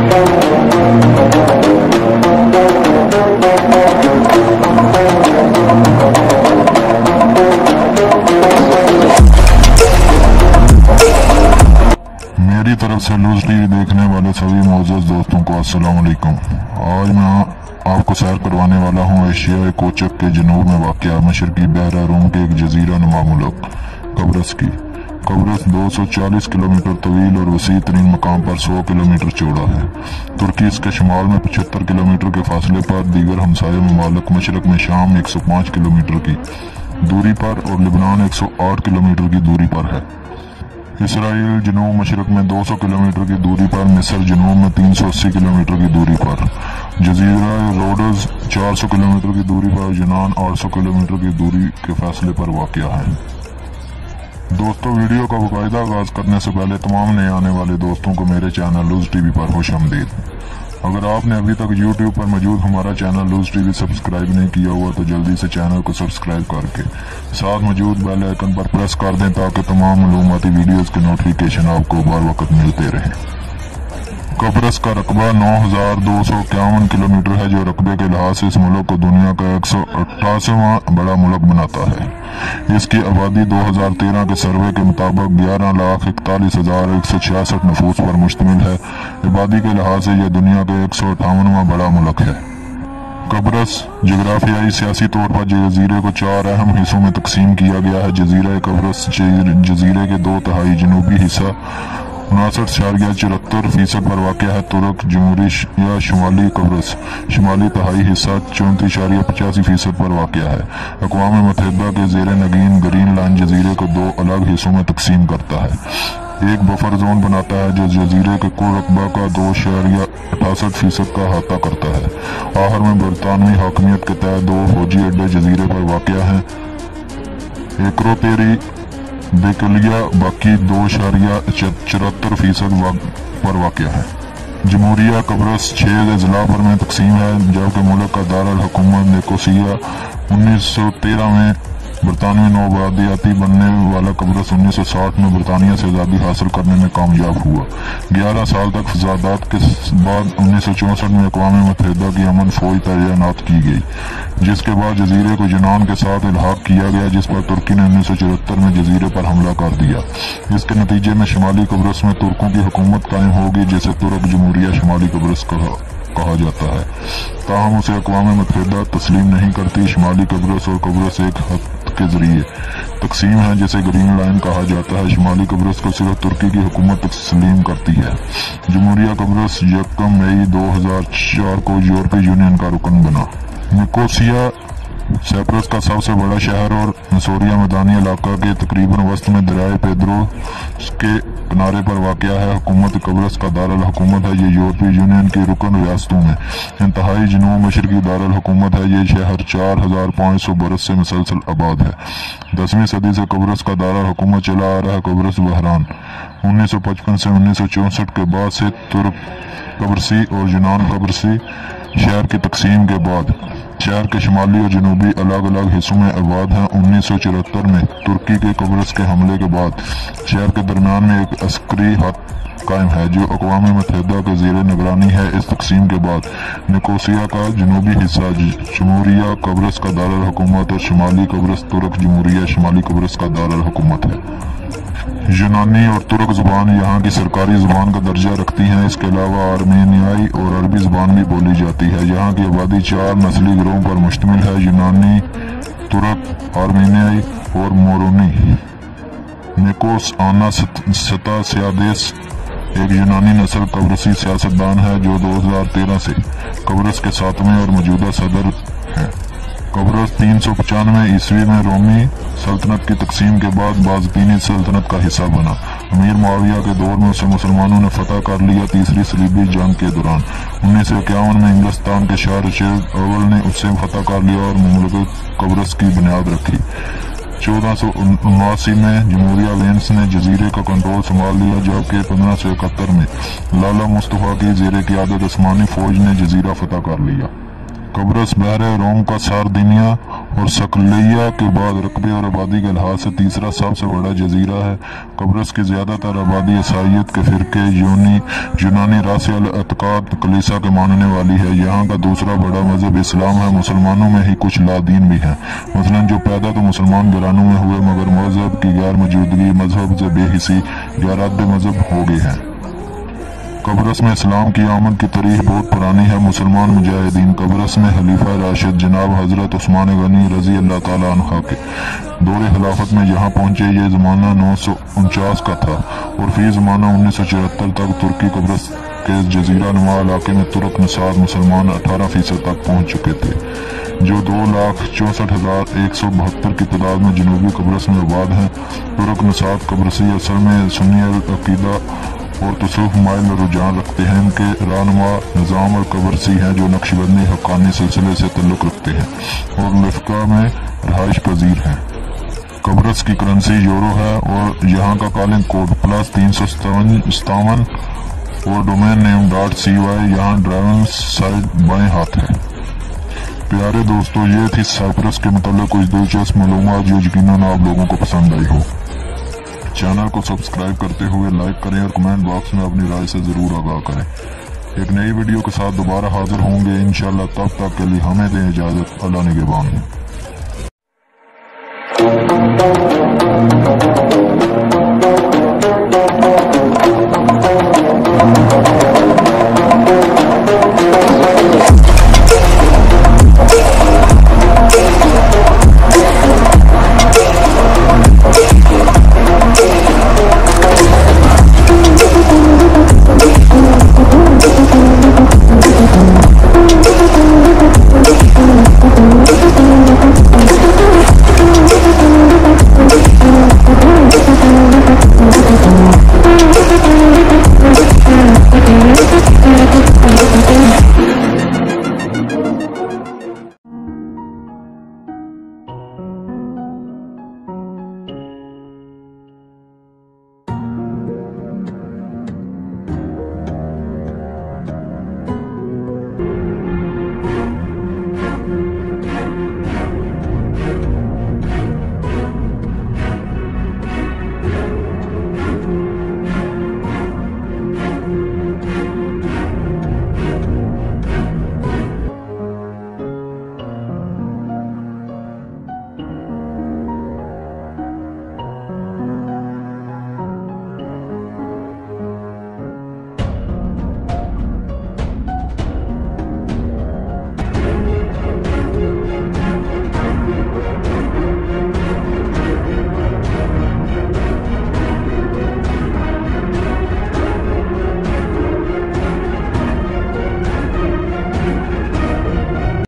मेरी तरफ से लूज टीवी देखने वाले सभी मोअज़्ज़ज़ दोस्तों को अस्सलाम वालेकुम। आज मैं आपको सैर करवाने वाला हूँ एशिया कोचक के जनूब में वाक़या मशरकी बहरा रूम के एक जजीरा नुमा मुल्क कब्रस की। कब्रस 240 किलोमीटर तवील और वसी तरीन मकाम पर 100 किलोमीटर चौड़ा है। तुर्की इसके शुमाल में 75 किलोमीटर के फासले पर, दीगर हमसाया ममालिक मशरक में शाम 105 किलोमीटर की दूरी पर और लिबनान 108 किलोमीटर की दूरी पर है। इसराइल जनूब मशरक में 200 किलोमीटर की दूरी पर, मिस्र जनूब में 380 किलोमीटर की दूरी पर, जजीरा रोड्स 400 किलोमीटर की दूरी पर, यूनान 800 किलोमीटर की दूरी के फासले पर वाक़या है। दोस्तों, वीडियो का बाकायदा आगाज करने से पहले तमाम नए आने वाले दोस्तों को मेरे चैनल लूज टीवी पर खुशामदीद। अगर आपने अभी तक यूट्यूब पर मौजूद हमारा चैनल लूज टीवी सब्सक्राइब नहीं किया हुआ तो जल्दी से चैनल को सब्सक्राइब करके साथ मौजूद बेल आइकन पर प्रेस कर दें ताकि तमाम मालूमाती वीडियोस के नोटिफिकेशन आपको बर वक्त मिलते रहें। कब्रस का रकबा 9251 किलोमीटर है, जो रकबे के लिहाज से इस मुल्क को दुनिया का 188वां बड़ा मुल्क बनाता है। इसकी आबादी 2013 के सर्वे के मुताबिक 11,41,166 नफूस पर मुश्तमिल है। आबादी के लिहाज से यह दुनिया का 158वां बड़ा मुल्क है। कब्रस जोग्राफियाई सियासी तौर पर जजीरे को 4 अहम हिस्सों में तकसीम किया गया है। जजीरा कब्रस जजीरे के 2/3 जनूबी हिस्सा 59.74% पर वाक़या है। तुर्क जमहूरी या शुमाली कब्रस शुमाली तहाई हिस्सा 34.85% पर वाक़या है। अक़वाम मुत्तहिदा के ज़ेर नगीन ग्रीन लैंड जजीरे को 2 अलग हिस्सों में तकसीम करता है। एक बफर जोन बनाता है जो जजीरे के कुल रकबा का 2.68% का अहाता करता है। आखिर में बरतानवी हाकमियत के तहत 2 फौजी अड्डे जजीरे पर वाक़या हैं। एकरोतेरी बेकलिया बाकी 2.74% पर वाक़या है। जमहूरिया कब्रस 6 अजला पर में तकसीम है, जबकि मुल्क का दारुल हुकूमत निकोसिया 1913 में बरतानवी नौआबादियाती बनने वाला कब्रस 1960 में बरतानिया से आज़ादी हासिल करने में कामयाब हुआ। 11 साल तक फसादात के बाद 1964 में अक़वाम मुत्तहिदा की अमन फौज तैनात की गई, जिसके बाद जजीरे को यूनान के साथ इल्हाक किया गया, जिस पर तुर्की ने 1974 में जजीरे पर हमला कर दिया। इसके नतीजे में शुमाली कब्रस में तुर्कों की हुकूमत कायम होगी, जिसे तुर्क जमहूरिया शुमाली कब्रस कहा जाता है। ताहम उसे अक़वाम मुत्तहिदा तस्लीम नहीं करती। शुमाली कब्रस और कब्रस एक खत के जरिए तकसीम है, जिसे ग्रीन लाइन कहा जाता है। शुमाली कब्रस को सिर्फ तुर्की की हुकूमत तस्लीम करती है। जमहूरिया कब्रस 1 मई 2004 को यूरोपीय यूनियन का रुकन बना। निकोसिया साइप्रस का सबसे बड़ा शहर और मसूरिया मैदानी इलाका के तकरीबन वस्त में दरियाए पेद्रोस के किनारे पर वाक़या है। हुकूमत कब्रस का दारुल हुकूमत है। ये यूरोपीय यूनियन की रुकन रियासतों में इंतहाई जनूब मशरकी दारुल हुकूमत है। ये शहर 4500 बरस से मुसलसल आबाद है। 10वीं सदी से कब्रस का दारुल हुकूमत चला आ रहा है। कब्रस बहरान 1955 से 1964 के बाद से तुर्क कब्रसी और यूनान कब्रसी शहर की तकसीम के बाद शहर के शुमाली और जनूबी अलग अलग हिस्सों में आबाद हैं। 1974 में तुर्की के कब्रस के हमले के बाद शहर के दरमियान में एक अस्करी हद कायम है, जो अक़वाम मुत्तहिदा के ज़ेर निगरानी है। इस तकसीम के बाद निकोसिया का जनूबी हिस्सा जमहूरिया कब्रस का दारुल हुकूमत और शुमाली कब्रस तुर्क जमहूरिया शुमाली कब्रस का दारुल हुकूमत है। यूनानी और तुर्क ज़ुबान यहाँ की सरकारी ज़ुबान का दर्जा रखती हैं। इसके अलावा आर्मेनियाई और अरबी ज़ुबान भी बोली जाती है। यहाँ की आबादी 4 नस्ली गिरोहों पर मुश्तमिल है: यूनानी, तुर्क, आर्मेनियाई और मोरोनी। निकोस आना सतासियादेस एक यूनानी नस्ल कब्रसी सियासतदान है, जो 2013 से कब्रस के 7वें और मौजूदा सदर हैं। कब्रस 395 ईस्वी में रोमी सल्तनत की तकसीम के बाद बाज़तीनी सल्तनत का हिस्सा बना। अमीर मुआविया के दौर में उसे मुसलमानों ने फतह कर लिया। तीसरी सलीबी जंग के दौरान 1951 में इंग्लिस्तान के शाह रशीद अव्वल ने उसे फतह कर लिया और मुल्क कब्रस की बुनियाद रखी। 1479 में जमहूरिया वेंस ने जजीरे का कंट्रोल संभाल लिया, जबकि 1571 में लाला मुस्तफा की ज़ेरे क़ियादत उस्मानी फौज ने जजीरा फतह कर लिया। कब्रस बहरे रोम का सारदीनिया और सकलिया के बाद रकबे और आबादी के लिहाज से तीसरा सबसे बड़ा जजीरा है। कब्रस की ज़्यादातर आबादी ईसाईयत के फ़िरके यूनानी रासियल अतकाद कलीसा के मानने वाली है। यहाँ का दूसरा बड़ा मजहब इस्लाम है। मुसलमानों में ही कुछ लादीन भी हैं, मसलन जो पैदा तो मुसलमान घरानों में हुए मगर मजहब की गैर मौजूदगी मजहब से बेहिसी या रद्द मजहब हो गए हैं। कब्रस में इस्लाम की आमद की तारीख बहुत पुरानी है। मुसलमान मुजाहिदीन कब्रस में खलीफा राशिद जनाब हजरत उस्मान गनी रजी अल्लाह ताला अन्हु के दौरे खिलाफत में यहाँ पहुँचे। ये ज़माना 949 का था और फी ज़माना 1974 तक तुर्की कब्रस के जजीरा नुमा इलाके में तुर्क नसाद मुसलमान 18% तक पहुँच चुके थे, जो 2,64,172 की तादाद में जनूबी कब्रस में आबाद हैं। तुर्क नसाद कब्रसी असल में सुन्नी अकीदा और तसव्वुफ माइल रुझान रखते हैं। इनके रहनुमा निज़ाम और कब्रसी हैं जो नक्शबंदी हक्कानी सिलसिले से ताल्लुक़ रखते हैं और लिफ्का में रहाइश पजीर हैं। कब्रस की करेंसी यूरो है और यहाँ का कॉलिंग कोड +357 और डोमेन नेम .cy यहाँ ड्राइविंग साइड बाएं हाथ है। प्यारे दोस्तों, ये थी साइप्रस के मतलब कुछ दिलचस्प मालूमात जो यकीनन आप लोगों को पसंद आई हो। चैनल को सब्सक्राइब करते हुए लाइक करें और कमेंट बॉक्स में अपनी राय से ज़रूर आगाह करें। एक नई वीडियो के साथ दोबारा हाजिर होंगे इंशाल्लाह। तब तक के लिए हमें दें इजाज़त। अल्लाह निगहबान।